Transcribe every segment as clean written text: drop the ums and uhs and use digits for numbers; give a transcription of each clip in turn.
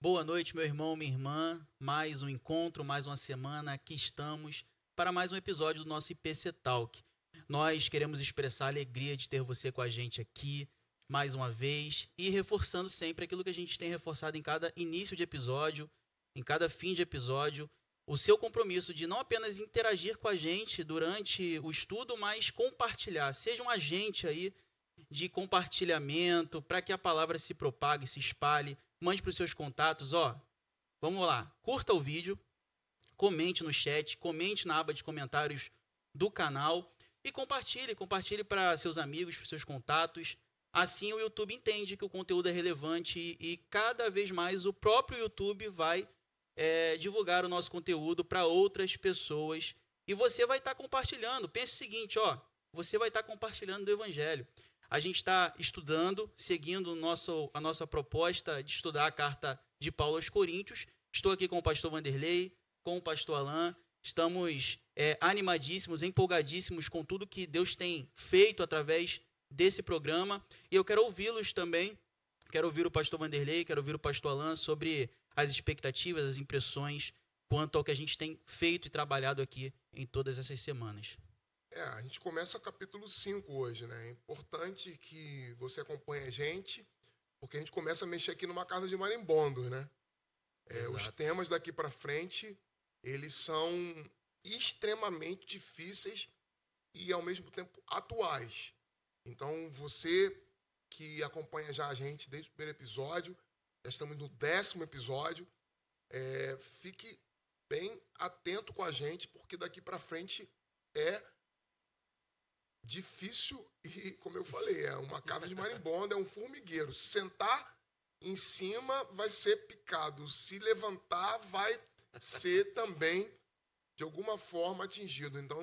Boa noite, meu irmão, minha irmã. Mais um encontro, mais uma semana. Aqui estamos para mais um episódio do nosso IPC Talk. Nós queremos expressar a alegria de ter você com a gente aqui mais uma vez e reforçando sempre aquilo que a gente tem reforçado em cada início de episódio, em cada fim de episódio, o seu compromisso de não apenas interagir com a gente durante o estudo, mas compartilhar. Seja um agente aí de compartilhamento para que a palavra se propague, se espalhe. Mande para os seus contatos, vamos lá, curta o vídeo, comente no chat, comente na aba de comentários do canal e compartilhe para seus amigos, para seus contatos. Assim o YouTube entende que o conteúdo é relevante e cada vez mais o próprio YouTube vai divulgar o nosso conteúdo para outras pessoas e você vai estar compartilhando. Pense o seguinte, você vai estar compartilhando do Evangelho. A gente está estudando, seguindo a nossa proposta de estudar a carta de Paulo aos Coríntios. Estou aqui com o pastor Vanderlei, com o pastor Alain. Estamos animadíssimos, empolgadíssimos com tudo que Deus tem feito através desse programa. E eu quero ouvi-los também. Quero ouvir o pastor Vanderlei, quero ouvir o pastor Alain sobre as expectativas, as impressões quanto ao que a gente tem feito e trabalhado aqui em todas essas semanas. A gente começa o capítulo 5 hoje, né? É importante que você acompanhe a gente, porque a gente começa a mexer aqui numa casa de marimbondos, né? Os temas daqui para frente, eles são extremamente difíceis e, ao mesmo tempo, atuais. Então, você que acompanha já a gente desde o primeiro episódio, já estamos no 10º episódio, fique bem atento com a gente, porque daqui para frente é difícil e, como eu falei, é uma casa de marimbondo, é um formigueiro. Se sentar em cima vai ser picado, se levantar vai ser também de alguma forma atingido. Então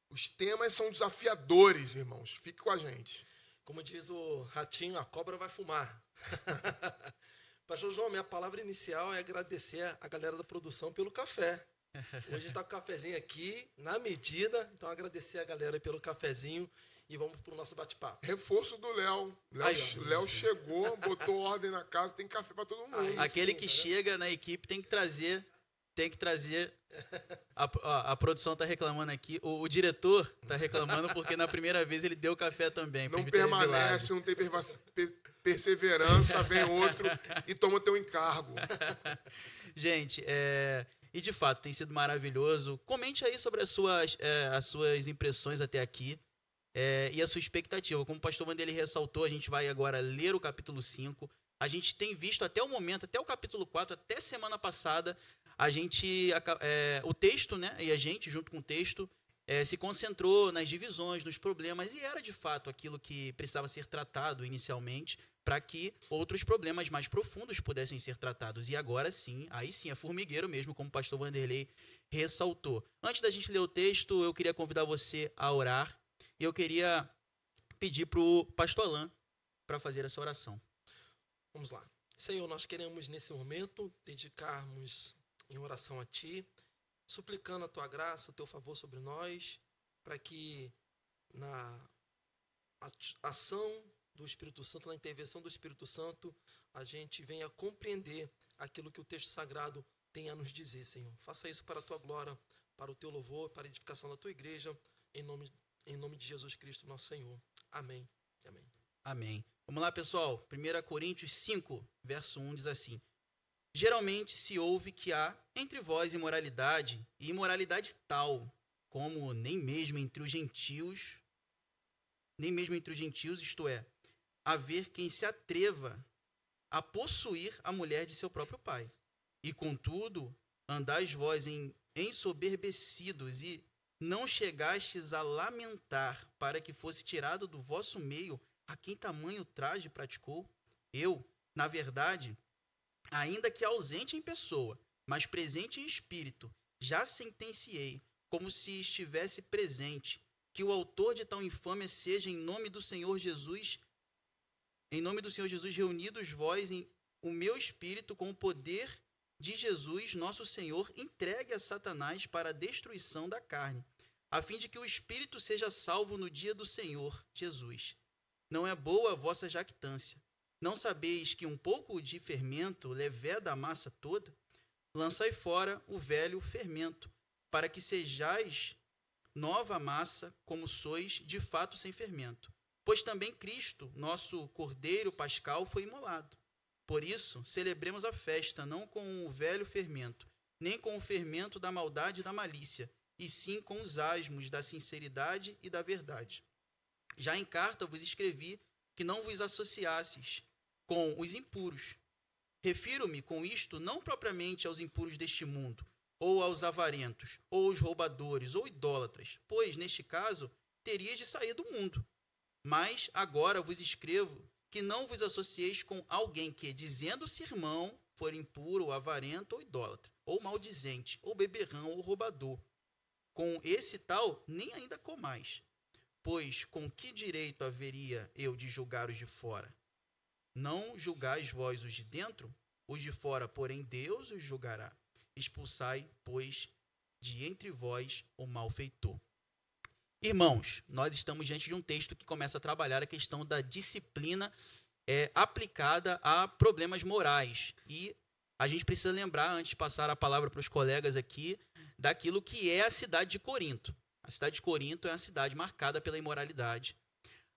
os temas são desafiadores, irmãos. Fique com a gente. Como diz o Ratinho, a cobra vai fumar. Pastor João, minha palavra inicial é agradecer a galera da produção pelo café. Hoje a gente está com o cafezinho aqui, na medida. Então, agradecer a galera pelo cafezinho e vamos para o nosso bate-papo. Reforço do Léo. Léo chegou, botou ordem na casa, tem café para todo mundo. Aquele que chega na equipe tem que trazer. A produção está reclamando aqui. O diretor está reclamando porque na primeira vez ele deu café também. Não permanece, não tem perseverança, vem outro e toma teu encargo. Gente, e de fato tem sido maravilhoso. Comente aí sobre as suas impressões até aqui e a sua expectativa. Como o pastor Vanderlei ressaltou, a gente vai agora ler o capítulo 5. A gente tem visto até o momento, até o capítulo 4, até semana passada, o texto, né, e a gente, junto com o texto, se concentrou nas divisões, nos problemas, e era de fato aquilo que precisava ser tratado inicialmente, para que outros problemas mais profundos pudessem ser tratados. E agora sim, aí sim, é formigueiro mesmo, como o pastor Vanderlei ressaltou. Antes da gente ler o texto, eu queria convidar você a orar, e eu queria pedir para o pastor Alain para fazer essa oração. Vamos lá. Senhor, nós queremos nesse momento dedicarmos em oração a Ti, suplicando a Tua graça, o Teu favor sobre nós, para que na ação do Espírito Santo, na intervenção do Espírito Santo, a gente venha compreender aquilo que o texto sagrado tem a nos dizer, Senhor. Faça isso para a Tua glória, para o Teu louvor, para a edificação da Tua igreja, em nome de Jesus Cristo, nosso Senhor. Amém. Amém. Amém. Vamos lá, pessoal. 1 Coríntios 5, verso 1 diz assim: geralmente se ouve que há entre vós imoralidade, e imoralidade tal, como nem mesmo entre os gentios, isto é, haver quem se atreva a possuir a mulher de seu próprio pai. E contudo, andais vós ensoberbecidos e não chegastes a lamentar para que fosse tirado do vosso meio a quem tamanho traje praticou. Eu, na verdade, ainda que ausente em pessoa, mas presente em espírito, já sentenciei, como se estivesse presente, que o autor de tal infâmia seja em nome do Senhor Jesus, reunidos vós em o meu espírito com o poder de Jesus, nosso Senhor, entregue a Satanás para a destruição da carne, a fim de que o espírito seja salvo no dia do Senhor Jesus. Não é boa a vossa jactância. Não sabeis que um pouco de fermento leveda a massa toda? Lançai fora o velho fermento, para que sejais nova massa, como sois de fato sem fermento. Pois também Cristo, nosso Cordeiro Pascal, foi imolado. Por isso, celebremos a festa, não com o velho fermento, nem com o fermento da maldade e da malícia, e sim com os asmos da sinceridade e da verdade. Já em carta vos escrevi que não vos associasseis com os impuros. Refiro-me com isto não propriamente aos impuros deste mundo, ou aos avarentos, ou aos roubadores, ou idólatras, pois, neste caso, terias de sair do mundo. Mas agora vos escrevo que não vos associeis com alguém que, dizendo-se irmão, for impuro, ou avarento, ou idólatra, ou maldizente, ou beberrão, ou roubador. Com esse tal, nem ainda comais. Pois com que direito haveria eu de julgar os de fora? Não julgais vós os de dentro? Os de fora, porém, Deus os julgará. Expulsai, pois, de entre vós o malfeitor. Irmãos, nós estamos diante de um texto que começa a trabalhar a questão da disciplina aplicada a problemas morais. E a gente precisa lembrar, antes de passar a palavra para os colegas aqui, daquilo que é a cidade de Corinto. A cidade de Corinto é uma cidade marcada pela imoralidade.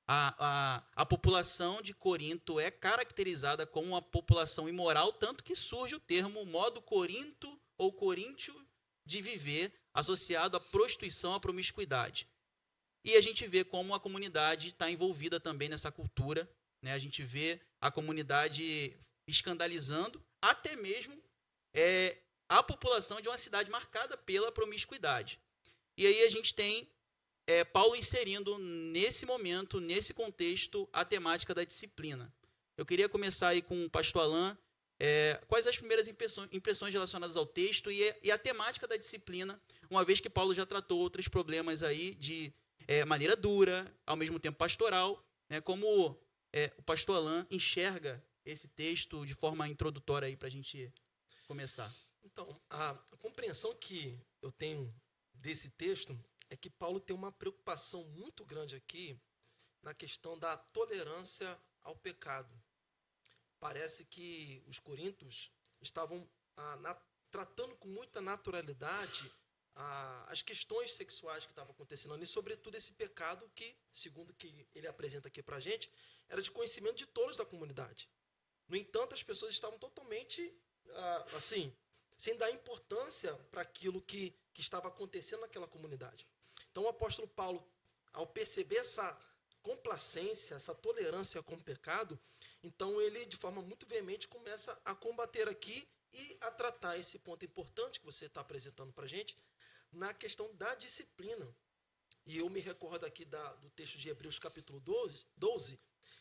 A população de Corinto é caracterizada como uma população imoral, tanto que surge o termo modo Corinto ou coríntio de viver, associado à prostituição, à promiscuidade. E a gente vê como a comunidade está envolvida também nessa cultura, né? A gente vê a comunidade escandalizando até mesmo a população de uma cidade marcada pela promiscuidade. E aí a gente tem Paulo inserindo nesse momento, nesse contexto, a temática da disciplina. Eu queria começar aí com o pastor Alain. Quais as primeiras impressões relacionadas ao texto e a temática da disciplina, uma vez que Paulo já tratou outros problemas aí de maneira dura, ao mesmo tempo pastoral, né? Como o pastor Alain enxerga esse texto de forma introdutória aí para a gente começar. Então, a compreensão que eu tenho desse texto é que Paulo tem uma preocupação muito grande aqui na questão da tolerância ao pecado. Parece que os coríntios estavam tratando com muita naturalidade as questões sexuais que estavam acontecendo ali, sobretudo esse pecado que, segundo que ele apresenta aqui para a gente, era de conhecimento de todos da comunidade. No entanto, as pessoas estavam totalmente, sem dar importância para aquilo que estava acontecendo naquela comunidade. Então, o apóstolo Paulo, ao perceber essa complacência, essa tolerância com o pecado, então ele, de forma muito veemente, começa a combater aqui e a tratar esse ponto importante que você está apresentando para a gente, na questão da disciplina. E eu me recordo aqui do texto de Hebreus, capítulo 12,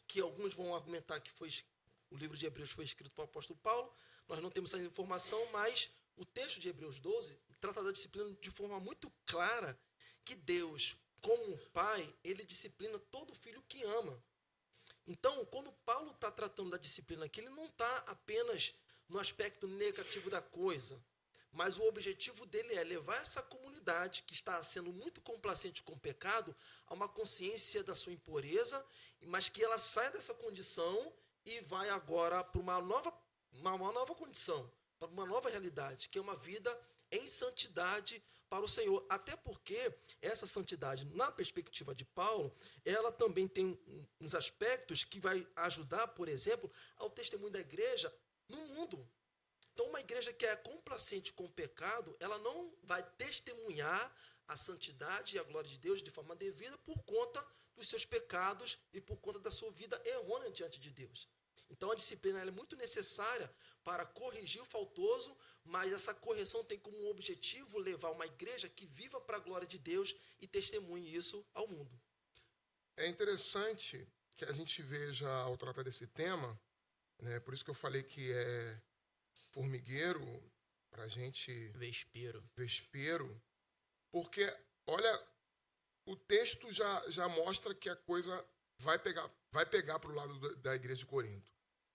que alguns vão argumentar que o livro de Hebreus foi escrito pelo apóstolo Paulo. Nós não temos essa informação, mas o texto de Hebreus 12 trata da disciplina de forma muito clara, que Deus, como pai, ele disciplina todo filho que ama. Então, quando Paulo está tratando da disciplina aqui, ele não está apenas no aspecto negativo da coisa, mas o objetivo dele é levar essa comunidade que está sendo muito complacente com o pecado a uma consciência da sua impureza, mas que ela saia dessa condição e vai agora para uma nova condição, para uma nova realidade, que é uma vida em santidade para o Senhor. Até porque essa santidade, na perspectiva de Paulo, ela também tem uns aspectos que vai ajudar, por exemplo, ao testemunho da igreja no mundo. Então, uma igreja que é complacente com o pecado, ela não vai testemunhar a santidade e a glória de Deus de forma devida por conta dos seus pecados e por conta da sua vida errônea diante de Deus. Então, a disciplina é muito necessária para corrigir o faltoso, mas essa correção tem como objetivo levar uma igreja que viva para a glória de Deus e testemunhe isso ao mundo. É interessante que a gente veja, ao tratar desse tema, né, por isso que eu falei que é formigueiro, para a gente... Vespeiro. Porque, olha, o texto já mostra que a coisa vai pegar para o lado da igreja de Corinto.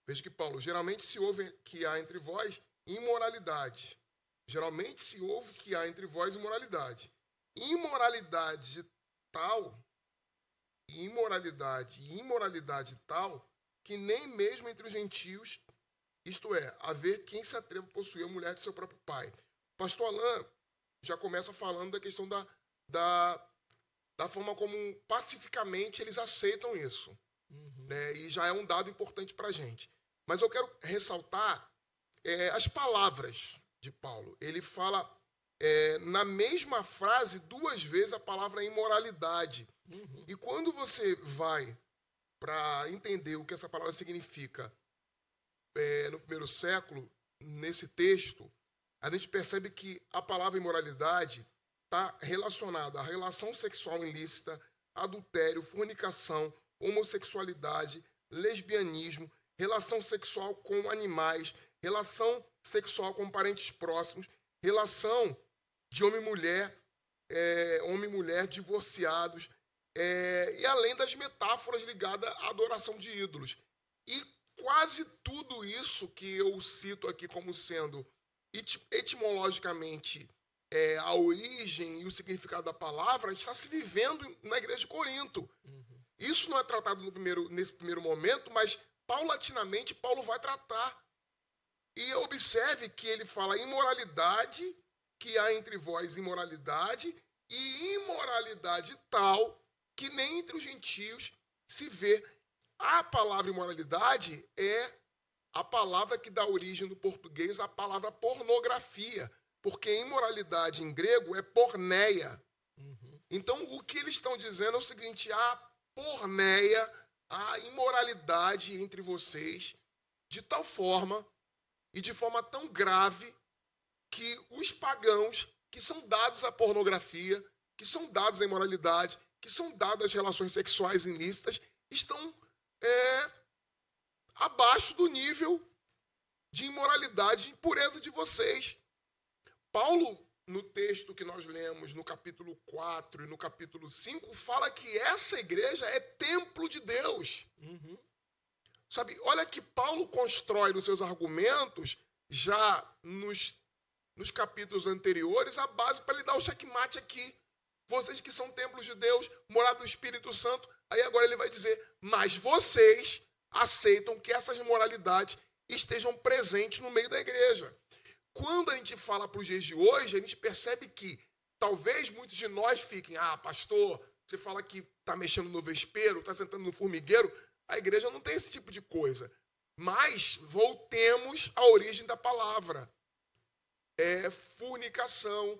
Veja que Paulo, geralmente se ouve que há entre vós imoralidade. Geralmente se ouve que há entre vós imoralidade. Imoralidade tal que nem mesmo entre os gentios, isto é, haver quem se atreva a possuir a mulher de seu próprio pai. O pastor Alain já começa falando da questão da forma como pacificamente eles aceitam isso. Né? E já é um dado importante para a gente. Mas eu quero ressaltar as palavras de Paulo. Ele fala na mesma frase 2 vezes a palavra imoralidade. E quando você vai para entender o que essa palavra significa no primeiro século, nesse texto, a gente percebe que a palavra imoralidade está relacionada à relação sexual ilícita, adultério, fornicação, homossexualidade, lesbianismo, relação sexual com animais, relação sexual com parentes próximos, relação de homem e mulher divorciados, e além das metáforas ligadas à adoração de ídolos. E quase tudo isso que eu cito aqui como sendo etimologicamente a origem e o significado da palavra está se vivendo na igreja de Corinto. Isso não é tratado nesse primeiro momento, mas paulatinamente Paulo vai tratar. E observe que ele fala imoralidade, que há entre vós imoralidade, e imoralidade tal que nem entre os gentios se vê. A palavra imoralidade é a palavra que dá origem no português à palavra pornografia, porque imoralidade em grego é porneia. Então, o que eles estão dizendo é o seguinte: a porneia, a imoralidade entre vocês, de tal forma e de forma tão grave que os pagãos, que são dados à pornografia, que são dados à imoralidade, que são dados às relações sexuais ilícitas, estão abaixo do nível de imoralidade e impureza de vocês. Paulo, no texto que nós lemos, no capítulo 4 e no capítulo 5, fala que essa igreja é templo de Deus. Sabe, olha que Paulo constrói nos seus argumentos, já nos capítulos anteriores, a base para lhe dar o checkmate aqui. Vocês que são templos de Deus, morada do Espírito Santo, aí agora ele vai dizer, mas vocês aceitam que essas imoralidades estejam presentes no meio da igreja. Quando a gente fala para os dias de hoje, a gente percebe que talvez muitos de nós fiquem, pastor, você fala que está mexendo no vespeiro, está sentando no formigueiro, a igreja não tem esse tipo de coisa. Mas voltemos à origem da palavra. É fornicação,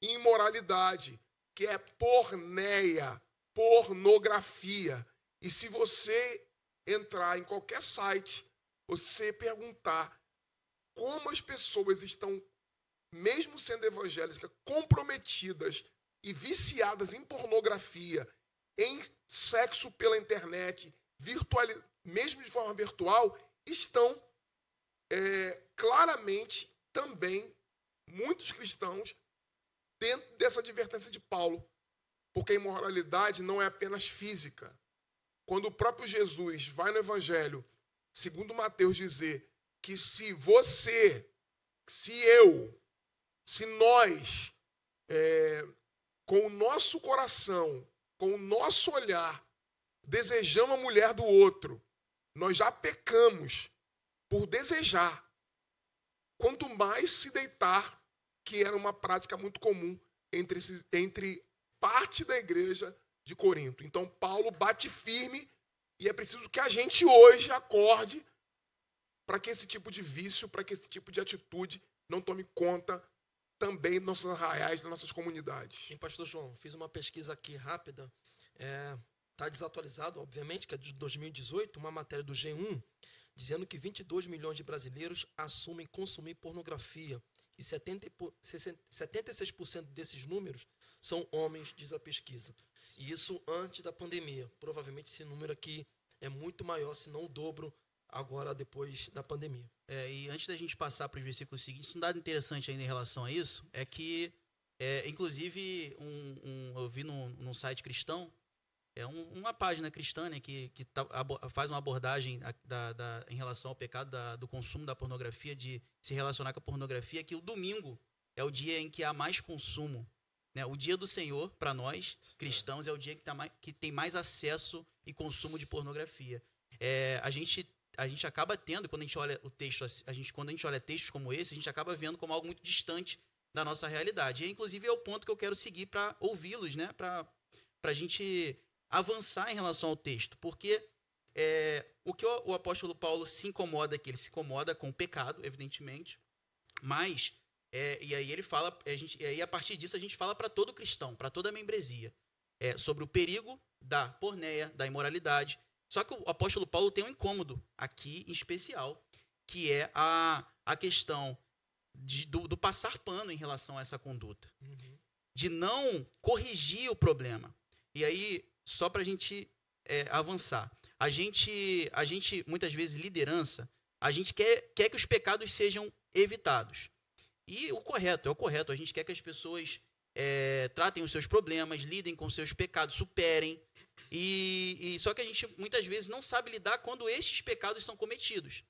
imoralidade, que é porneia, pornografia. E se você entrar em qualquer site, você perguntar como as pessoas estão, mesmo sendo evangélicas, comprometidas e viciadas em pornografia, em sexo pela internet, mesmo de forma virtual, estão claramente também muitos cristãos dentro dessa advertência de Paulo. Porque a imoralidade não é apenas física. Quando o próprio Jesus vai no Evangelho, segundo Mateus, dizer que se você, se eu, se nós, com o nosso coração, com o nosso olhar, desejamos a mulher do outro, nós já pecamos por desejar. Quanto mais se deitar, que era uma prática muito comum entre parte da igreja de Corinto. Então, Paulo bate firme e é preciso que a gente hoje acorde para que esse tipo de vício, para que esse tipo de atitude não tome conta também dos nossos arraiais, das nossas comunidades. Sim, pastor João, fiz uma pesquisa aqui rápida, está desatualizado, obviamente, que é de 2018, uma matéria do G1, dizendo que 22 milhões de brasileiros assumem consumir pornografia e 76% desses números são homens, diz a pesquisa. E isso antes da pandemia. Provavelmente esse número aqui é muito maior, se não o dobro, agora depois da pandemia. E antes da gente passar para os versículos seguintes, um dado interessante ainda em relação a isso é que, inclusive, eu vi num site cristão, uma página cristã, né, que faz uma abordagem em relação ao pecado do consumo da pornografia, de se relacionar com a pornografia, que o domingo é o dia em que há mais consumo. Né? O dia do Senhor, para nós, cristãos, é o dia que tem mais acesso e consumo de pornografia. a gente acaba tendo, quando a gente olha o texto, quando a gente olha textos como esse, a gente acaba vendo como algo muito distante da nossa realidade. E, inclusive, é o ponto que eu quero seguir para ouvi-los, né? Para a gente avançar em relação ao texto. Porque o que o apóstolo Paulo se incomoda aqui, ele se incomoda com o pecado, evidentemente, mas, e aí ele fala, e aí a partir disso a gente fala para todo cristão, para toda a membresia, sobre o perigo da porneia, da imoralidade. Só que o apóstolo Paulo tem um incômodo aqui em especial, que é a questão do passar pano em relação a essa conduta, de não corrigir o problema. E aí, só para a gente avançar, a gente, muitas vezes, liderança, a gente quer que os pecados sejam evitados. E é o correto, a gente quer que as pessoas tratem os seus problemas, lidem com os seus pecados, superem. E só que a gente, muitas vezes, não sabe lidar quando estes pecados são cometidos.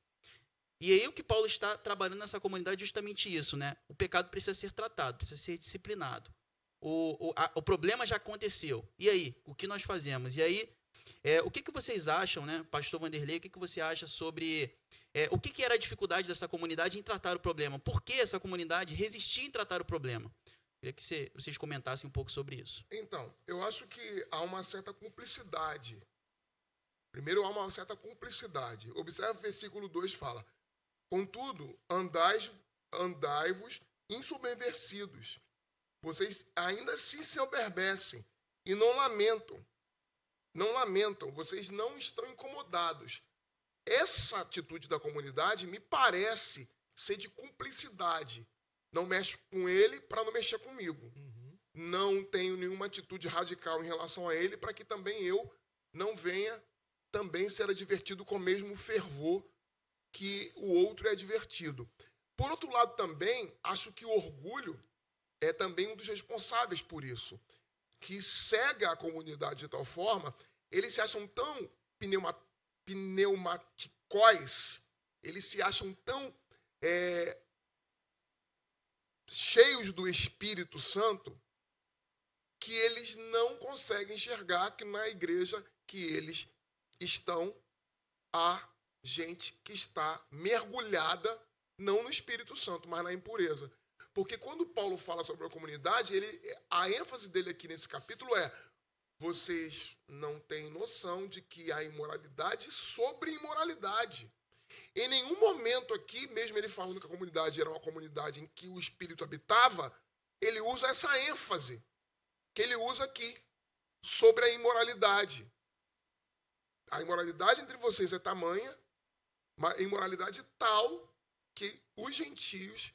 E aí o que Paulo está trabalhando nessa comunidade é justamente isso, né? O pecado precisa ser tratado, precisa ser disciplinado. O problema já aconteceu. E aí, o que nós fazemos? E aí, o que vocês acham, né, Pastor Vanderlei, o que você acha sobre o que era a dificuldade dessa comunidade em tratar o problema? Por que essa comunidade resistia em tratar o problema? Queria que vocês comentassem um pouco sobre isso. Então, eu acho que há uma certa cumplicidade. Primeiro, há uma certa cumplicidade. Observe o versículo 2 fala: contudo, andai-vos insubversidos. Vocês ainda assim se ensoberbecem e não lamentam. Não lamentam, vocês não estão incomodados. Essa atitude da comunidade me parece ser de cumplicidade. Não mexe com ele para não mexer comigo. Não tenho nenhuma atitude radical em relação a ele para que também eu não venha também ser advertido com o mesmo fervor que o outro é advertido. Por outro lado também, acho que o orgulho é também um dos responsáveis por isso, que cega a comunidade de tal forma, eles se acham tão pneumaticóis, eles se acham tão cheios do Espírito Santo, que eles não conseguem enxergar que na igreja que eles estão há gente que está mergulhada, não no Espírito Santo, mas na impureza. Porque quando Paulo fala sobre a comunidade, a ênfase dele aqui nesse capítulo é: vocês não têm noção de que há imoralidade sobre imoralidade. Em nenhum momento aqui, mesmo ele falando que a comunidade era uma comunidade em que o Espírito habitava, ele usa essa ênfase que ele usa aqui sobre a imoralidade. A imoralidade entre vocês é tamanha, uma imoralidade tal que os gentios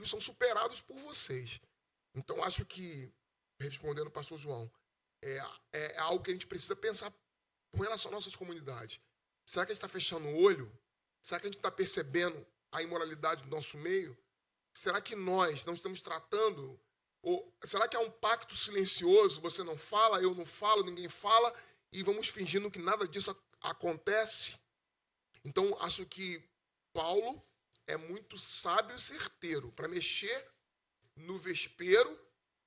são superados por vocês. Então, acho que, respondendo ao pastor João, é algo que a gente precisa pensar com relação às nossas comunidades. Será que a gente está fechando o olho? Será que a gente está percebendo a imoralidade do nosso meio? Será que nós não estamos tratando? Ou será que há um pacto silencioso? Você não fala, eu não falo, ninguém fala, e vamos fingindo que nada disso acontece? Então, acho que Paulo é muito sábio e certeiro para mexer no vespeiro,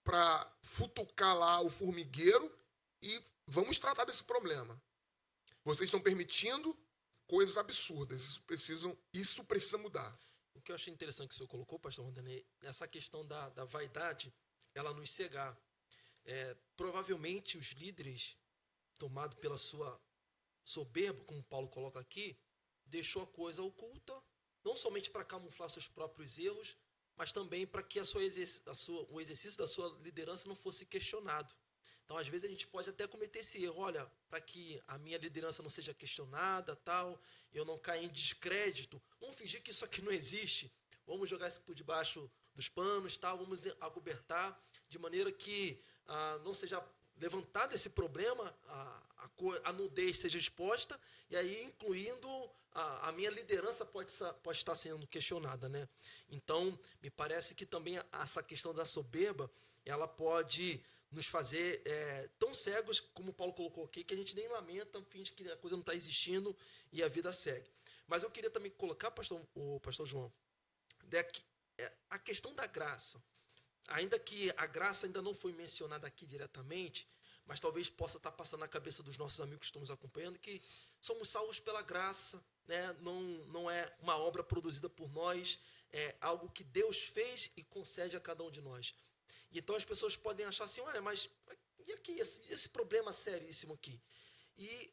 para futucar lá o formigueiro e vamos tratar desse problema. Vocês estão permitindo coisas absurdas. Isso precisa mudar. O que eu achei interessante que o senhor colocou, pastor Vanderlei, essa questão da vaidade, ela nos cegar. Provavelmente os líderes, tomados pela sua soberba, como Paulo coloca aqui, deixou a coisa oculta, não somente para camuflar seus próprios erros, mas também para que o exercício da sua liderança não fosse questionado. Então, às vezes, a gente pode até cometer esse erro. Olha, para que a minha liderança não seja questionada, tal, eu não caia em descrédito, vamos fingir que isso aqui não existe, vamos jogar isso por debaixo dos panos, tal, vamos acobertar, de maneira que não seja levantado esse problema, a nudez seja exposta, e aí, incluindo a minha liderança pode estar sendo questionada, né? Então, me parece que também essa questão da soberba, ela pode nos fazer tão cegos, como o Paulo colocou aqui, que a gente nem lamenta, finge que a coisa não está existindo e a vida segue. Mas eu queria também colocar, o pastor João, a questão da graça. Ainda que a graça ainda não foi mencionada aqui diretamente, mas talvez possa estar passando na cabeça dos nossos amigos que estão nos acompanhando que somos salvos pela graça, né? Não é uma obra produzida por nós, é algo que Deus fez e concede a cada um de nós. E então as pessoas podem achar assim, olha, mas e aqui, esse problema seríssimo aqui? E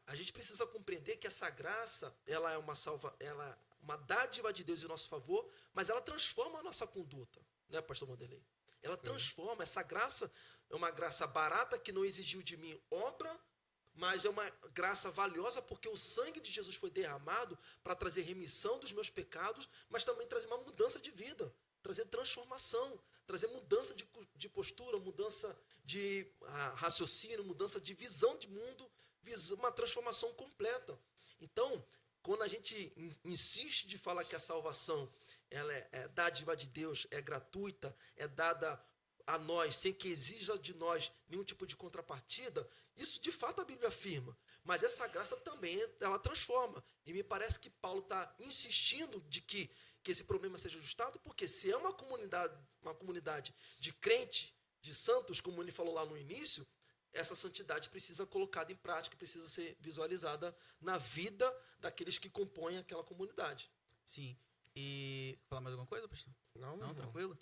a gente precisa compreender que essa graça, ela é uma dádiva de Deus em nosso favor, mas ela transforma a nossa conduta, né, pastor Vanderlei? Ela transforma, essa graça é uma graça barata que não exigiu de mim obra, mas é uma graça valiosa porque o sangue de Jesus foi derramado para trazer remissão dos meus pecados, mas também trazer uma mudança de vida, trazer transformação, trazer mudança de postura, mudança de raciocínio, mudança de visão de mundo, uma transformação completa. Então, quando a gente insiste de falar que a salvação ela é dádiva de Deus, é gratuita, é dada a nós, sem que exija de nós nenhum tipo de contrapartida, isso de fato a Bíblia afirma. Mas essa graça também, ela transforma. E me parece que Paulo está insistindo de que esse problema seja ajustado, porque se é uma comunidade de crente, de santos, como ele falou lá no início, essa santidade precisa ser colocada em prática, precisa ser visualizada na vida daqueles que compõem aquela comunidade. Sim. E falar mais alguma coisa, pastor? Não, tranquilo?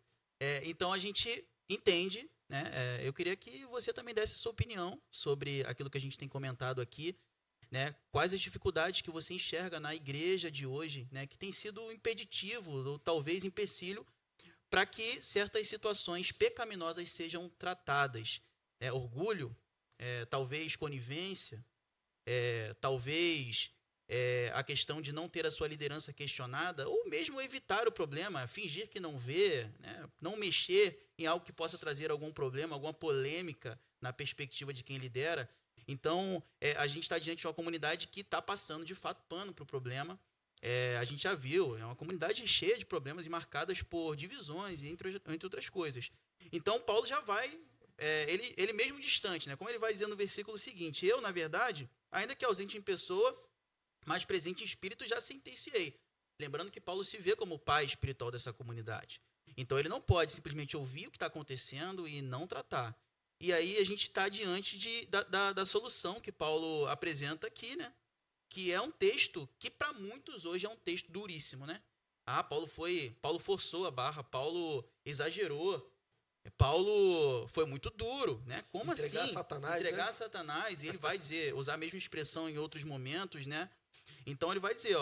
Então a gente entende, né? Eu queria que você também desse a sua opinião sobre aquilo que a gente tem comentado aqui, né? Quais as dificuldades que você enxerga na igreja de hoje, né? Que tem sido impeditivo ou talvez empecilho para que certas situações pecaminosas sejam tratadas. Orgulho, talvez conivência, talvez a questão de não ter a sua liderança questionada, ou mesmo evitar o problema, fingir que não vê, né? Não mexer em algo que possa trazer algum problema, alguma polêmica na perspectiva de quem lidera. Então, a gente está diante de uma comunidade que está passando, de fato, pano para o problema. A gente já viu, é uma comunidade cheia de problemas e marcadas por divisões, entre outras coisas. Então, Paulo já vai, ele mesmo distante, né? Como ele vai dizer no versículo seguinte, eu, na verdade, ainda que ausente em pessoa, mas presente em espírito, já sentenciei. Lembrando que Paulo se vê como pai espiritual dessa comunidade. Então, ele não pode simplesmente ouvir o que está acontecendo e não tratar. E aí a gente está diante da solução que Paulo apresenta aqui, né? Que é um texto que para muitos hoje é um texto duríssimo, né? Paulo forçou a barra, Paulo exagerou, Paulo foi muito duro, né? Como Entregar assim? a Satanás, Entregar né? a Satanás. E ele vai usar a mesma expressão em outros momentos, né? Então ele vai dizer,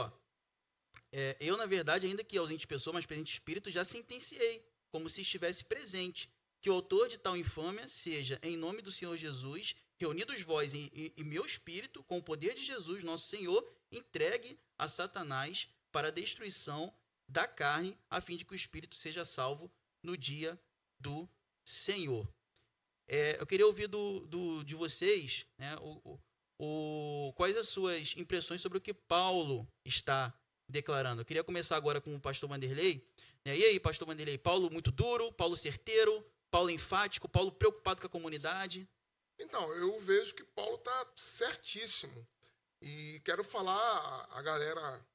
eu na verdade, ainda que ausente de pessoa, mas presente de espírito, já sentenciei, como se estivesse presente, que o autor de tal infâmia seja, em nome do Senhor Jesus, reunidos vós e meu espírito, com o poder de Jesus, nosso Senhor, entregue a Satanás para a destruição da carne, a fim de que o espírito seja salvo no dia do Senhor. Eu queria ouvir de vocês, né, quais as suas impressões sobre o que Paulo está declarando. Eu queria começar agora com o pastor Vanderlei. E aí, pastor Vanderlei, Paulo muito duro, Paulo certeiro, Paulo enfático, Paulo preocupado com a comunidade? Então, eu vejo que Paulo está certíssimo. E quero falar a galera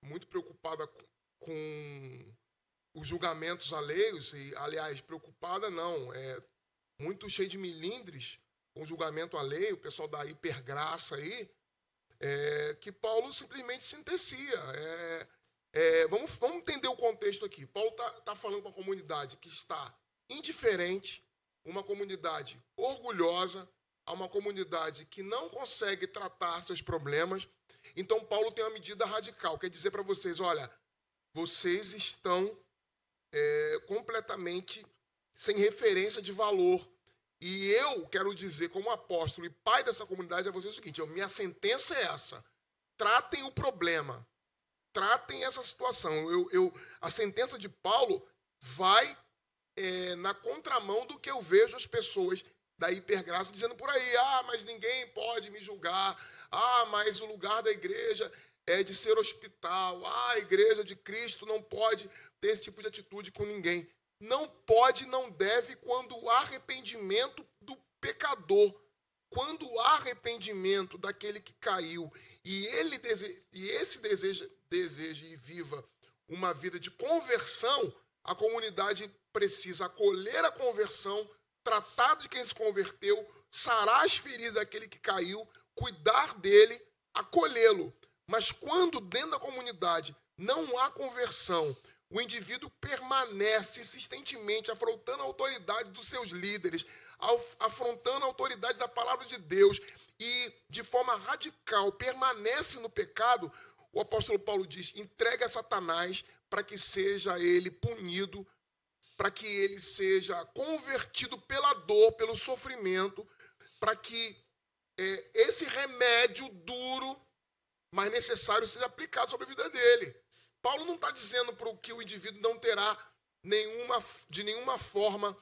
muito preocupada com os julgamentos alheios, e, aliás, preocupada não, muito cheio de milindres com o julgamento alheio, o pessoal da hipergraça aí, que Paulo simplesmente sentencia. Vamos entender o contexto aqui. Paulo está falando com uma comunidade que está indiferente, uma comunidade orgulhosa, a uma comunidade que não consegue tratar seus problemas. Então, Paulo tem uma medida radical, quer dizer para vocês, olha, vocês estão completamente sem referência de valor. E eu quero dizer, como apóstolo e pai dessa comunidade, a vocês o seguinte, minha sentença é essa, tratem o problema, tratem essa situação. A sentença de Paulo vai na contramão do que eu vejo as pessoas da hipergraça dizendo por aí, mas ninguém pode me julgar, mas o lugar da igreja é de ser hospital, a igreja de Cristo não pode ter esse tipo de atitude com ninguém. Não pode, não deve, quando há arrependimento do pecador, quando há arrependimento daquele que caiu, e esse deseja e viva uma vida de conversão, a comunidade precisa acolher a conversão, tratar de quem se converteu, sarar as feridas daquele que caiu, cuidar dele, acolhê-lo. Mas quando dentro da comunidade não há conversão, o indivíduo permanece insistentemente afrontando a autoridade dos seus líderes, afrontando a autoridade da palavra de Deus e, de forma radical, permanece no pecado, o apóstolo Paulo diz, entregue a Satanás para que seja ele punido, para que ele seja convertido pela dor, pelo sofrimento, para que esse remédio duro, mas necessário, seja aplicado sobre a vida dele. Paulo não está dizendo para que o indivíduo não terá de nenhuma forma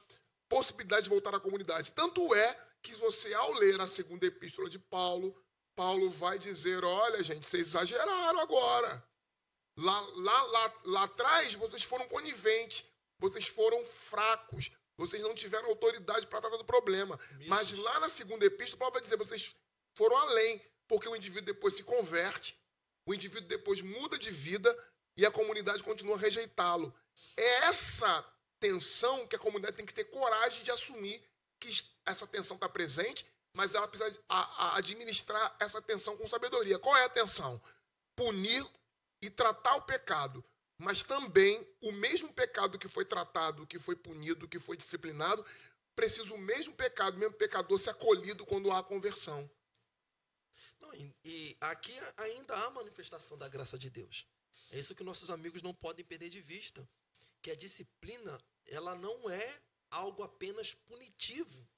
possibilidade de voltar à comunidade. Tanto é que você, ao ler a segunda epístola de Paulo, Paulo vai dizer, olha, gente, vocês exageraram agora. Lá atrás, vocês foram coniventes, vocês foram fracos, vocês não tiveram autoridade para tratar do problema. Mas lá na segunda epístola, Paulo vai dizer, vocês foram além, porque o indivíduo depois se converte, o indivíduo depois muda de vida e a comunidade continua a rejeitá-lo. É essa tensão que a comunidade tem que ter coragem de assumir que essa tensão está presente, mas ela precisa administrar essa tensão com sabedoria. Qual é a tensão? Punir e tratar o pecado, mas também o mesmo pecado que foi tratado, que foi punido, que foi disciplinado, precisa o mesmo pecado, o mesmo pecador ser acolhido quando há conversão. Não, e aqui ainda há manifestação da graça de Deus. É isso que nossos amigos não podem perder de vista, que a disciplina, ela não é algo apenas punitivo.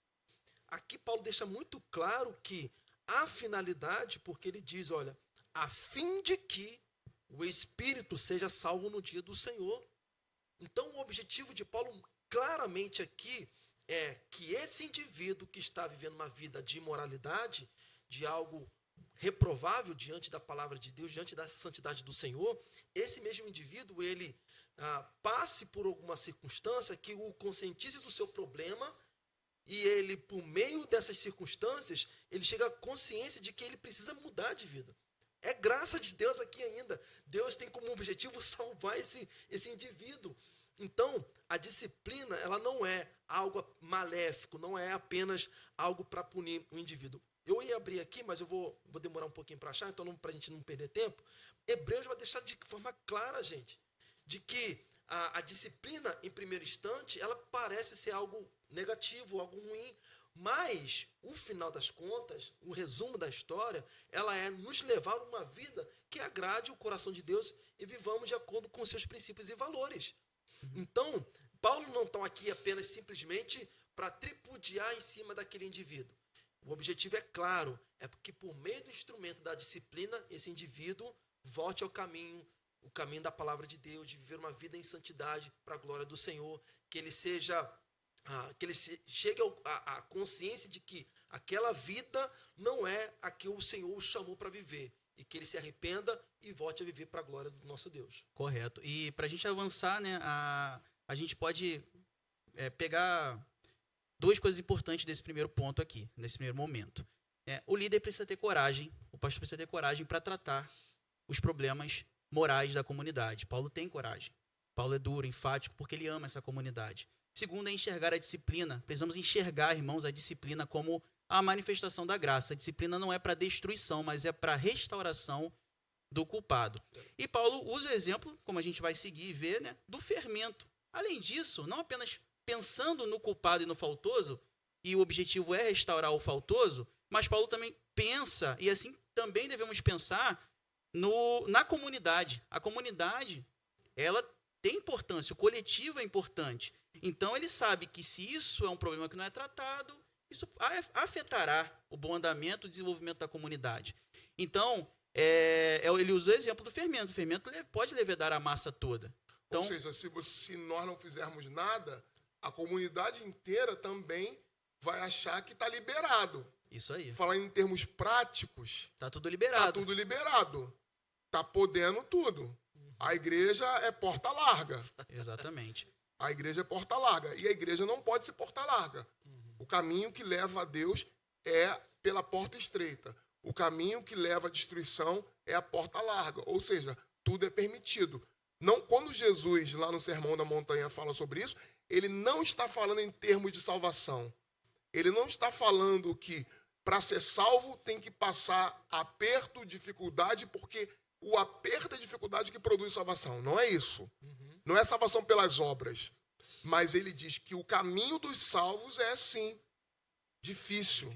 Aqui Paulo deixa muito claro que há finalidade, porque ele diz, olha, a fim de que o espírito seja salvo no dia do Senhor. Então o objetivo de Paulo claramente aqui é que esse indivíduo que está vivendo uma vida de imoralidade, de algo reprovável diante da palavra de Deus, diante da santidade do Senhor, esse mesmo indivíduo, ele passe por alguma circunstância que o conscientize do seu problema e ele, por meio dessas circunstâncias, ele chega à consciência de que ele precisa mudar de vida. É graça de Deus aqui ainda. Deus tem como objetivo salvar esse indivíduo. Então, a disciplina, ela não é algo maléfico, não é apenas algo para punir o indivíduo. Eu ia abrir aqui, mas eu vou demorar um pouquinho para achar, então para a gente não perder tempo. Hebreus vai deixar de forma clara, gente, de que a disciplina, em primeiro instante, ela parece ser algo negativo, algo ruim, mas, o final das contas, o resumo da história, ela é nos levar a uma vida que agrade o coração de Deus e vivamos de acordo com seus princípios e valores. Então, Paulo não está aqui apenas simplesmente para tripudiar em cima daquele indivíduo. O objetivo é claro, é que por meio do instrumento da disciplina, esse indivíduo volte ao caminho, o caminho da palavra de Deus, de viver uma vida em santidade para a glória do Senhor, que ele chegue à consciência de que aquela vida não é a que o Senhor o chamou para viver, e que ele se arrependa e volte a viver para a glória do nosso Deus. Correto. E para a gente avançar, né, a gente pode pegar duas coisas importantes desse primeiro ponto aqui, nesse primeiro momento. O líder precisa ter coragem, o pastor precisa ter coragem para tratar os problemas morais da comunidade. Paulo tem coragem. Paulo é duro, enfático, porque ele ama essa comunidade. Segundo é enxergar a disciplina. Precisamos enxergar, irmãos, a disciplina como a manifestação da graça. A disciplina não é para destruição, mas é para restauração do culpado. E Paulo usa o exemplo, como a gente vai seguir e ver, né, do fermento. Além disso, não apenas pensando no culpado e no faltoso, e o objetivo é restaurar o faltoso, mas Paulo também pensa, e assim também devemos pensar, na comunidade. A comunidade, ela tem importância, o coletivo é importante. Então, ele sabe que se isso é um problema que não é tratado, isso afetará o bom andamento e o desenvolvimento da comunidade. Então, ele usa o exemplo do fermento. O fermento pode levedar a massa toda. Então, ou seja, se nós não fizermos nada, a comunidade inteira também vai achar que está liberado. Isso aí. Falar em termos práticos... Está tudo liberado. Está tudo liberado. Está podendo tudo. A igreja é porta larga. Exatamente. A igreja é porta larga. E a igreja não pode ser porta larga. O caminho que leva a Deus é pela porta estreita. O caminho que leva à destruição é a porta larga. Ou seja, tudo é permitido. Não, quando Jesus, lá no Sermão da Montanha, fala sobre isso, ele não está falando em termos de salvação. Ele não está falando que para ser salvo tem que passar aperto, dificuldade, porque o aperto e a dificuldade que produz salvação. Não é isso. Não é salvação pelas obras. Mas ele diz que o caminho dos salvos é, sim, difícil,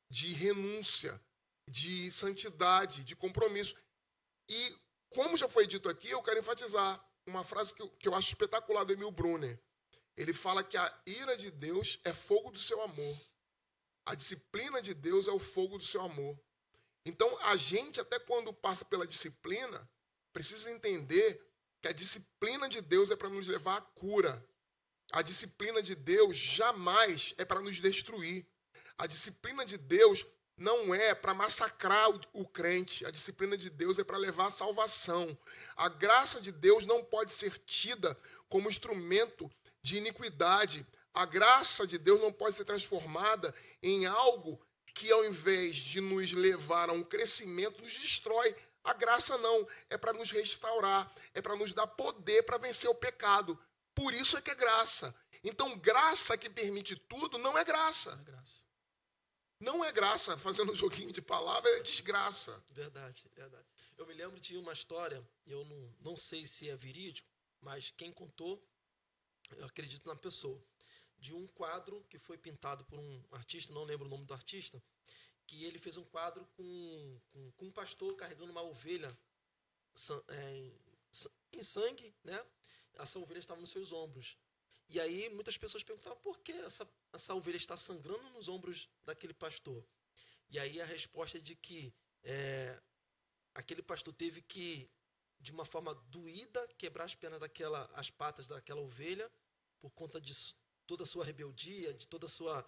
de renúncia, de santidade, de compromisso. E, como já foi dito aqui, eu quero enfatizar uma frase que eu acho espetacular do Emil Brunner. Ele fala que a ira de Deus é fogo do seu amor. A disciplina de Deus é o fogo do seu amor. Então, a gente, até quando passa pela disciplina, precisa entender que a disciplina de Deus é para nos levar à cura. A disciplina de Deus jamais é para nos destruir. A disciplina de Deus não é para massacrar o crente. A disciplina de Deus é para levar à salvação. A graça de Deus não pode ser tida como instrumento de iniquidade. A graça de Deus não pode ser transformada em algo que, ao invés de nos levar a um crescimento, nos destrói. A graça não, é para nos restaurar, é para nos dar poder para vencer o pecado. Por isso é que é graça. Então, graça que permite tudo não é graça. Não é graça, fazendo um joguinho de palavras, é desgraça. Verdade, verdade. Eu me lembro de uma história, eu não sei se é verídico, mas quem contou, eu acredito na pessoa, de um quadro que foi pintado por um artista, não lembro o nome do artista, que ele fez um quadro com um pastor carregando uma ovelha em sangue, né? Essa ovelha estava nos seus ombros. E aí muitas pessoas perguntavam por que essa ovelha está sangrando nos ombros daquele pastor. E aí a resposta é de que aquele pastor teve que, de uma forma doída, quebrar as patas daquela ovelha por conta de toda a sua rebeldia, de toda a sua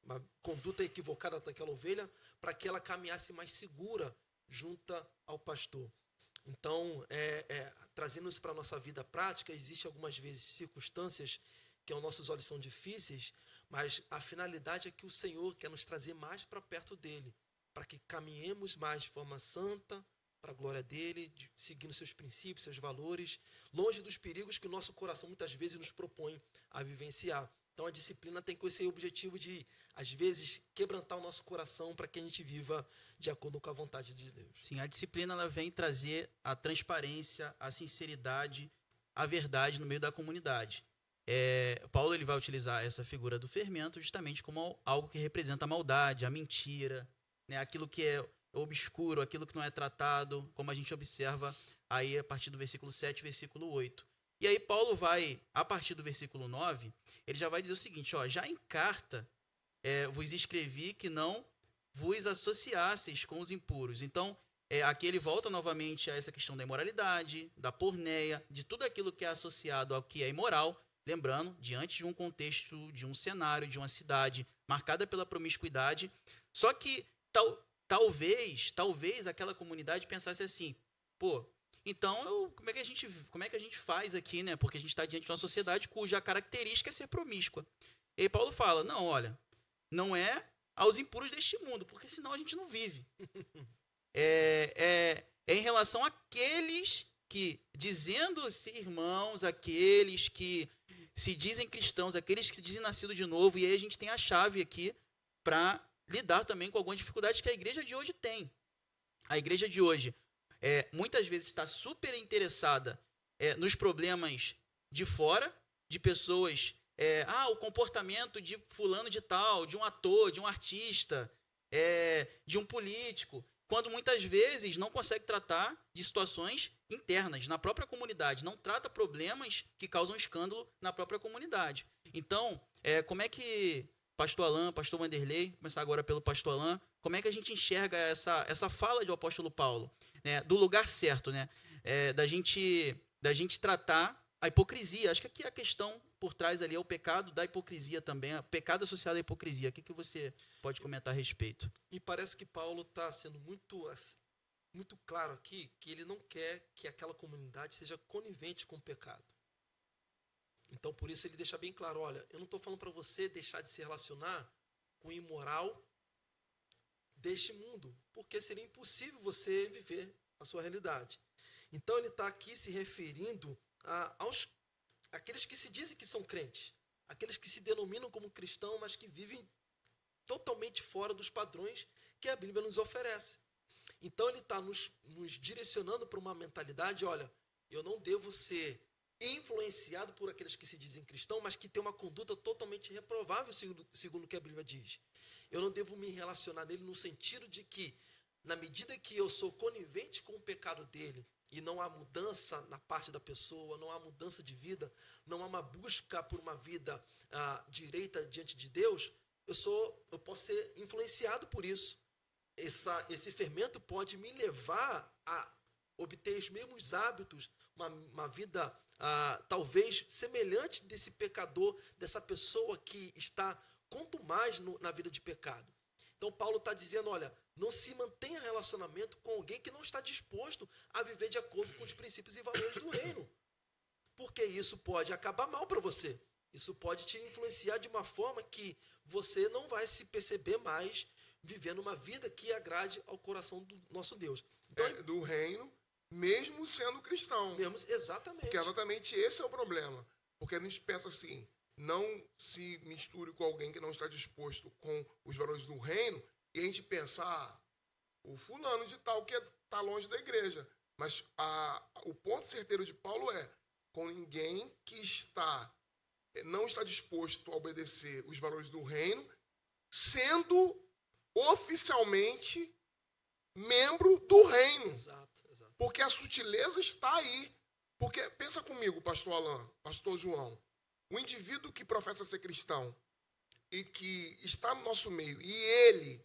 uma conduta equivocada daquela ovelha, para que ela caminhasse mais segura junto ao pastor. Então, trazendo isso para a nossa vida prática, existem algumas vezes circunstâncias que aos nossos olhos são difíceis, mas a finalidade é que o Senhor quer nos trazer mais para perto dele, para que caminhemos mais de forma santa, para a glória dele, seguindo seus princípios, seus valores, longe dos perigos que o nosso coração muitas vezes nos propõe a vivenciar. Então a disciplina tem com esse objetivo de, às vezes, quebrantar o nosso coração para que a gente viva de acordo com a vontade de Deus. Sim, a disciplina ela vem trazer a transparência, a sinceridade, a verdade no meio da comunidade. Paulo ele vai utilizar essa figura do fermento justamente como algo que representa a maldade, a mentira, né, aquilo que é obscuro, aquilo que não é tratado, como a gente observa aí a partir do versículo 7, versículo 8. E aí Paulo vai, a partir do versículo 9, ele já vai dizer o seguinte, já em carta vos escrevi que não vos associasseis com os impuros. Então, aqui ele volta novamente a essa questão da imoralidade, da porneia, de tudo aquilo que é associado ao que é imoral, lembrando, diante de um contexto, de um cenário, de uma cidade marcada pela promiscuidade. Só que talvez aquela comunidade pensasse assim, então como é que a gente faz aqui, né? Porque a gente está diante de uma sociedade cuja característica é ser promíscua. E aí Paulo fala, não, olha, não é aos impuros deste mundo, porque senão a gente não vive. É em relação àqueles que, dizendo-se irmãos, aqueles que se dizem cristãos, aqueles que se dizem nascido de novo, e aí a gente tem a chave aqui para lidar também com algumas dificuldades que a igreja de hoje tem. A igreja de hoje muitas vezes está super interessada nos problemas de fora, de pessoas, o comportamento de fulano de tal, de um ator, de um artista, de um político, quando muitas vezes não consegue tratar de situações internas na própria comunidade, não trata problemas que causam escândalo na própria comunidade. Então, como é que pastor Alain, pastor Wanderley, começar agora pelo pastor Alain, como é que a gente enxerga essa fala do apóstolo Paulo, né, do lugar certo, né, da gente tratar a hipocrisia? Acho que aqui a questão por trás ali é o pecado da hipocrisia também, o pecado associado à hipocrisia. O que você pode comentar a respeito? Me parece que Paulo está sendo muito claro aqui que ele não quer que aquela comunidade seja conivente com o pecado. Então, por isso ele deixa bem claro, olha, eu não estou falando para você deixar de se relacionar com o imoral deste mundo, porque seria impossível você viver a sua realidade. Então, ele está aqui se referindo aqueles que se dizem que são crentes, aqueles que se denominam como cristãos, mas que vivem totalmente fora dos padrões que a Bíblia nos oferece. Então ele está nos direcionando para uma mentalidade, olha, eu não devo ser influenciado por aqueles que se dizem cristãos, mas que têm uma conduta totalmente reprovável, segundo o que a Bíblia diz. Eu não devo me relacionar nele no sentido de que, na medida que eu sou conivente com o pecado dele, e não há mudança na parte da pessoa, não há mudança de vida, não há uma busca por uma vida direita diante de Deus, eu posso ser influenciado por isso. Esse fermento pode me levar a obter os mesmos hábitos, uma vida talvez semelhante desse pecador, dessa pessoa que está quanto mais na vida de pecado. Então Paulo está dizendo, olha, não se mantenha relacionamento com alguém que não está disposto a viver de acordo com os princípios e valores do reino. Porque isso pode acabar mal para você. Isso pode te influenciar de uma forma que você não vai se perceber mais vivendo uma vida que agrade ao coração do nosso Deus. Então, Do reino, mesmo sendo cristão. Exatamente. Porque exatamente esse é o problema. Porque a gente pensa assim, não se misture com alguém que não está disposto com os valores do reino, e a gente pensa, o fulano de tal que está longe da igreja. Mas o ponto certeiro de Paulo é, com ninguém que não está disposto a obedecer os valores do reino, sendo oficialmente membro do reino. Exato. Porque a sutileza está aí. Porque, pensa comigo, pastor Alain, pastor João, o indivíduo que professa ser cristão e que está no nosso meio, e ele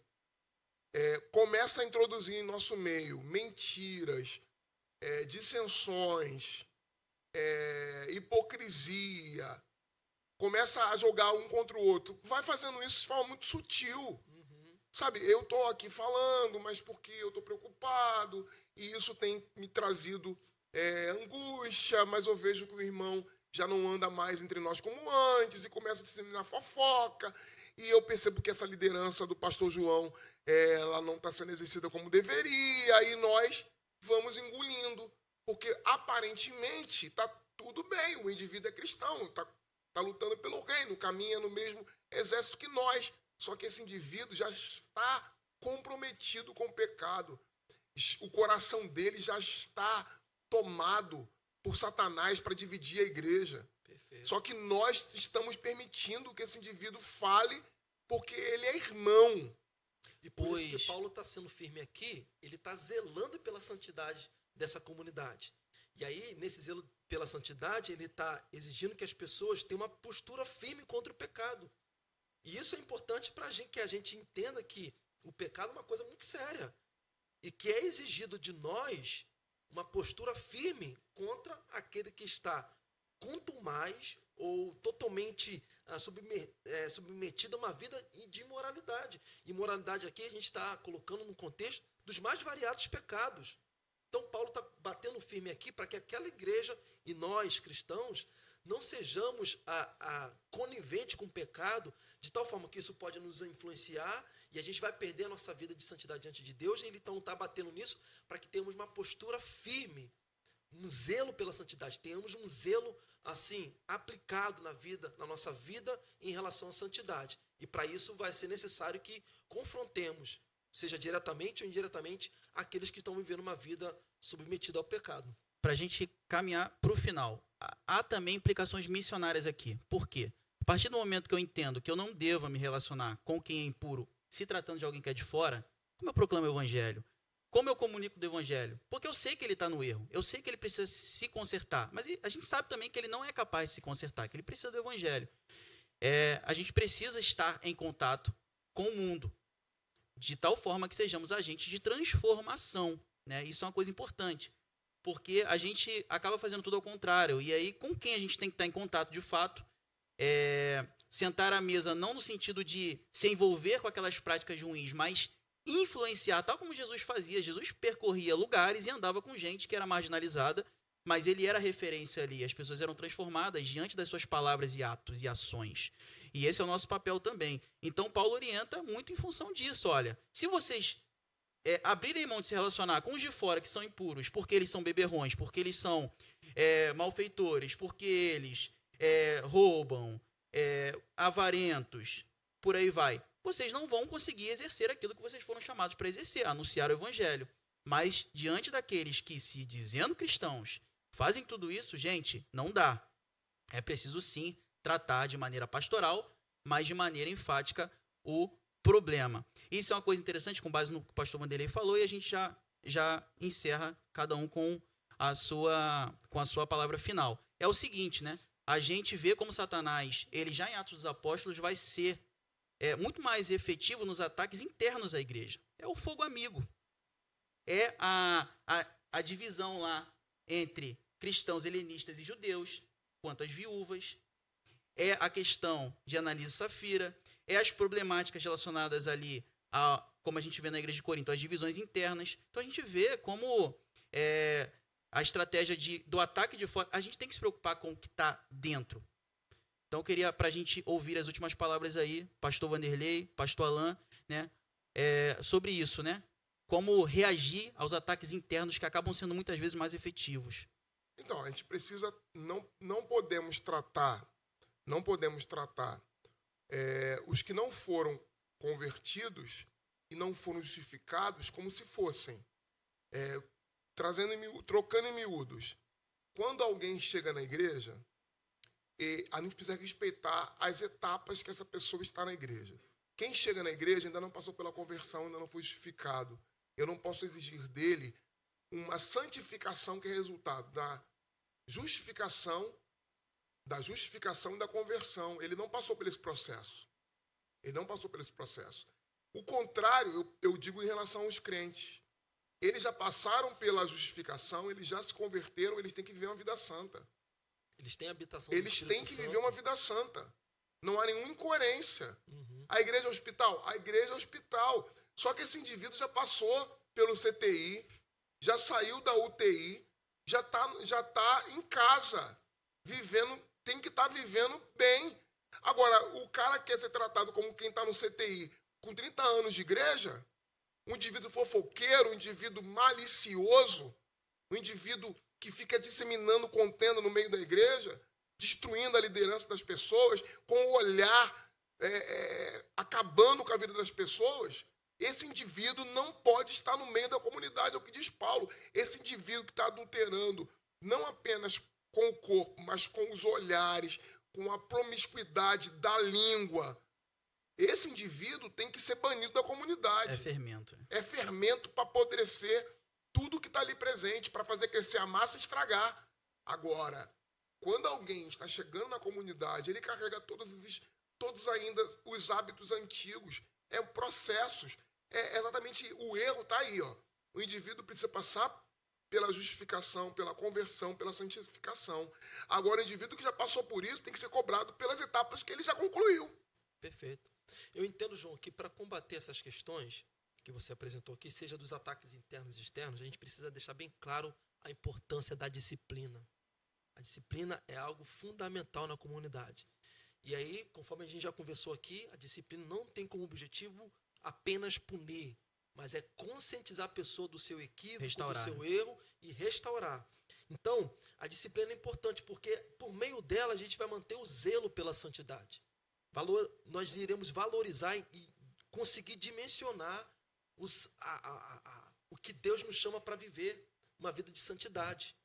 começa a introduzir em nosso meio mentiras, dissensões, hipocrisia, começa a jogar um contra o outro, vai fazendo isso de forma muito sutil. Sabe, eu estou aqui falando, mas porque eu estou preocupado, e isso tem me trazido angústia, mas eu vejo que o irmão já não anda mais entre nós como antes, e começa a disseminar fofoca, e eu percebo que essa liderança do pastor João, ela não está sendo exercida como deveria, e nós vamos engolindo, porque aparentemente está tudo bem, o indivíduo é cristão, está lutando pelo reino, caminha no mesmo exército que nós, só que esse indivíduo já está comprometido com o pecado. O coração dele já está tomado por Satanás para dividir a igreja. Perfeito. Só que nós estamos permitindo que esse indivíduo fale porque ele é irmão. E por isso que Paulo está sendo firme aqui, ele está zelando pela santidade dessa comunidade. E aí, nesse zelo pela santidade, ele está exigindo que as pessoas tenham uma postura firme contra o pecado. E isso é importante para que a gente entenda que o pecado é uma coisa muito séria. E que é exigido de nós uma postura firme contra aquele que está quanto mais ou totalmente submetido a uma vida de imoralidade. Imoralidade aqui a gente está colocando no contexto dos mais variados pecados. Então Paulo está batendo firme aqui para que aquela igreja e nós, cristãos, não sejamos coniventes com o pecado, de tal forma que isso pode nos influenciar e a gente vai perder a nossa vida de santidade diante de Deus. E ele então está batendo nisso para que tenhamos uma postura firme, um zelo pela santidade, tenhamos um zelo assim aplicado na nossa vida em relação à santidade. E para isso vai ser necessário que confrontemos, seja diretamente ou indiretamente, aqueles que estão vivendo uma vida submetida ao pecado. Para a gente caminhar para o final, há também implicações missionárias aqui. Por quê? A partir do momento que eu entendo que eu não devo me relacionar com quem é impuro, se tratando de alguém que é de fora, como eu proclamo o evangelho? Como eu comunico do evangelho? Porque eu sei que ele está no erro, eu sei que ele precisa se consertar, mas a gente sabe também que ele não é capaz de se consertar, que ele precisa do evangelho. A gente precisa estar em contato com o mundo, de tal forma que sejamos agentes de transformação, né? Isso é uma coisa importante. Porque a gente acaba fazendo tudo ao contrário. E aí, com quem a gente tem que estar em contato de fato, sentar à mesa não no sentido de se envolver com aquelas práticas ruins, mas influenciar, tal como Jesus fazia. Jesus percorria lugares e andava com gente que era marginalizada, mas ele era referência ali. As pessoas eram transformadas diante das suas palavras e atos e ações. E esse é o nosso papel também. Então, Paulo orienta muito em função disso. Olha, se vocês abrirem mão de se relacionar com os de fora que são impuros, porque eles são beberrões, porque eles são malfeitores, porque eles roubam, avarentos, por aí vai, vocês não vão conseguir exercer aquilo que vocês foram chamados para exercer, anunciar o evangelho. Mas diante daqueles que, se dizendo cristãos, fazem tudo isso, gente, não dá. É preciso sim tratar de maneira pastoral, mas de maneira enfática o problema. Isso é uma coisa interessante, com base no que o pastor Vanderlei falou, e a gente já encerra cada um com a sua palavra final. É o seguinte, né? A gente vê como Satanás, ele já em Atos dos Apóstolos, vai ser muito mais efetivo nos ataques internos à igreja. É o fogo amigo. É a divisão lá entre cristãos helenistas e judeus, quanto às viúvas. É a questão de Ananias e Safira. É as problemáticas relacionadas ali, como a gente vê na igreja de Corinto, as divisões internas. Então a gente vê como a estratégia do ataque de fora, a gente tem que se preocupar com o que está dentro. Então eu queria, para a gente ouvir as últimas palavras aí, pastor Vanderlei, pastor Alain, né, sobre isso, né? Como reagir aos ataques internos que acabam sendo muitas vezes mais efetivos. Então, a gente precisa, não podemos tratar os que não foram convertidos e não foram justificados como se fossem. Trocando em miúdos. Quando alguém chega na igreja, a gente precisa respeitar as etapas que essa pessoa está na igreja. Quem chega na igreja ainda não passou pela conversão, ainda não foi justificado. Eu não posso exigir dele uma santificação que é resultado da justificação e da conversão. Ele não passou por esse processo. O contrário, eu digo em relação aos crentes. Eles já passaram pela justificação, eles já se converteram, eles têm que viver uma vida santa. Eles têm habitação do Eles Espírito têm que Santo. viver uma vida santa. Não há nenhuma incoerência. Uhum. A igreja é hospital? A igreja é hospital. Só que esse indivíduo já passou pelo CTI, já saiu da UTI, já tá em casa, vivendo, tem que estar vivendo bem. Agora, o cara quer ser tratado como quem está no CTI com 30 anos de igreja, um indivíduo fofoqueiro, um indivíduo malicioso, um indivíduo que fica disseminando contenda no meio da igreja, destruindo a liderança das pessoas, com o olhar acabando com a vida das pessoas. Esse indivíduo não pode estar no meio da comunidade, é o que diz Paulo. Esse indivíduo que está adulterando, não apenas com o corpo, mas com os olhares, com a promiscuidade da língua, esse indivíduo tem que ser banido da comunidade. É fermento. É fermento para apodrecer tudo que está ali presente, para fazer crescer a massa e estragar. Agora, quando alguém está chegando na comunidade, ele carrega todos ainda os hábitos antigos, processos. Exatamente, o erro está aí. O indivíduo precisa passar pela justificação, pela conversão, pela santificação. Agora, o indivíduo que já passou por isso tem que ser cobrado pelas etapas que ele já concluiu. Perfeito. Eu entendo, João, que para combater essas questões que você apresentou aqui, seja dos ataques internos e externos, a gente precisa deixar bem claro a importância da disciplina. A disciplina é algo fundamental na comunidade. E aí, conforme a gente já conversou aqui, a disciplina não tem como objetivo apenas punir, mas é conscientizar a pessoa do seu equívoco, Restaurar. do seu erro e restaurar. Então, a disciplina é importante porque por meio dela a gente vai manter o zelo pela santidade. Nós iremos valorizar e conseguir dimensionar o que Deus nos chama para viver uma vida de santidade.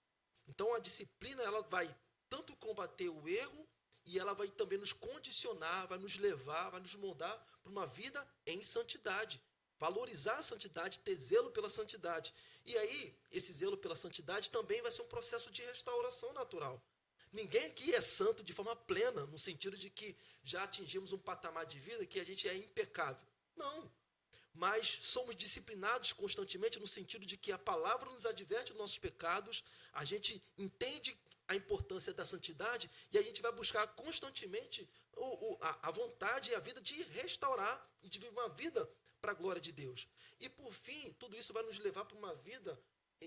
Então, a disciplina ela vai tanto combater o erro e ela vai também nos condicionar, vai nos levar, vai nos moldar para uma vida em santidade. Valorizar a santidade, ter zelo pela santidade. E aí, esse zelo pela santidade também vai ser um processo de restauração natural. Ninguém aqui é santo de forma plena, no sentido de que já atingimos um patamar de vida que a gente é impecável. Não. Mas somos disciplinados constantemente no sentido de que a palavra nos adverte dos nossos pecados, a gente entende a importância da santidade e a gente vai buscar constantemente a vontade e a vida de restaurar e de viver uma vida para a glória de Deus. E por fim, tudo isso vai nos levar para uma vida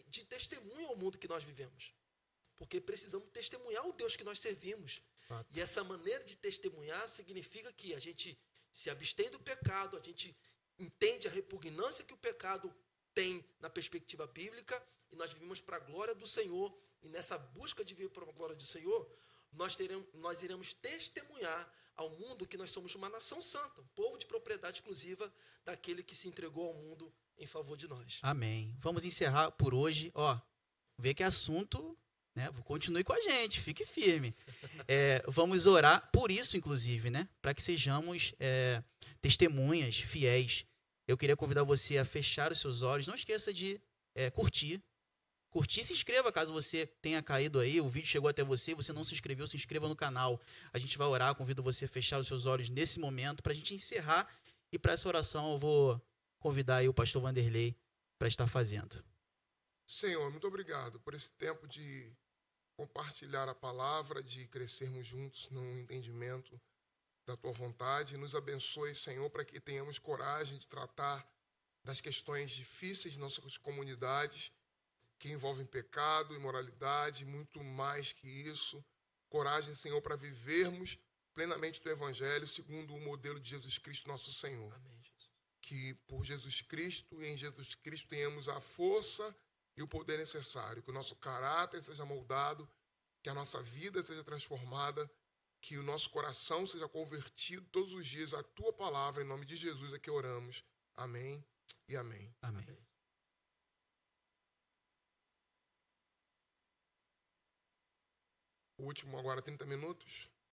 de testemunho ao mundo que nós vivemos. Porque precisamos testemunhar o Deus que nós servimos. Fato. E essa maneira de testemunhar significa que a gente se abstém do pecado, a gente entende a repugnância que o pecado tem na perspectiva bíblica e nós vivemos para a glória do Senhor. E nessa busca de viver para a glória do Senhor, nós iremos testemunhar ao mundo que nós somos uma nação santa, um povo de propriedade exclusiva daquele que se entregou ao mundo em favor de nós. Amém. Vamos encerrar por hoje. Ó, vê que é assunto, né? Continue com a gente, fique firme. Vamos orar por isso, inclusive, né? Para que sejamos testemunhas fiéis. Eu queria convidar você a fechar os seus olhos. Não esqueça de curtir. Curtir e se inscreva caso você tenha caído aí, o vídeo chegou até você, você não se inscreveu, se inscreva no canal. A gente vai orar, convido você a fechar os seus olhos nesse momento para a gente encerrar. E para essa oração eu vou convidar aí o pastor Vanderlei para estar fazendo. Senhor, muito obrigado por esse tempo de compartilhar a palavra, de crescermos juntos no entendimento da tua vontade. Nos abençoe, Senhor, para que tenhamos coragem de tratar das questões difíceis de nossas comunidades, que envolvem pecado, imoralidade, muito mais que isso. Coragem, Senhor, para vivermos plenamente o teu evangelho, segundo o modelo de Jesus Cristo, nosso Senhor. Amém, Jesus. Que por Jesus Cristo e em Jesus Cristo tenhamos a força e o poder necessário, que o nosso caráter seja moldado, que a nossa vida seja transformada, que o nosso coração seja convertido todos os dias à tua palavra, em nome de Jesus é que oramos. Amém e amém. Amém. O último agora, 30 minutos.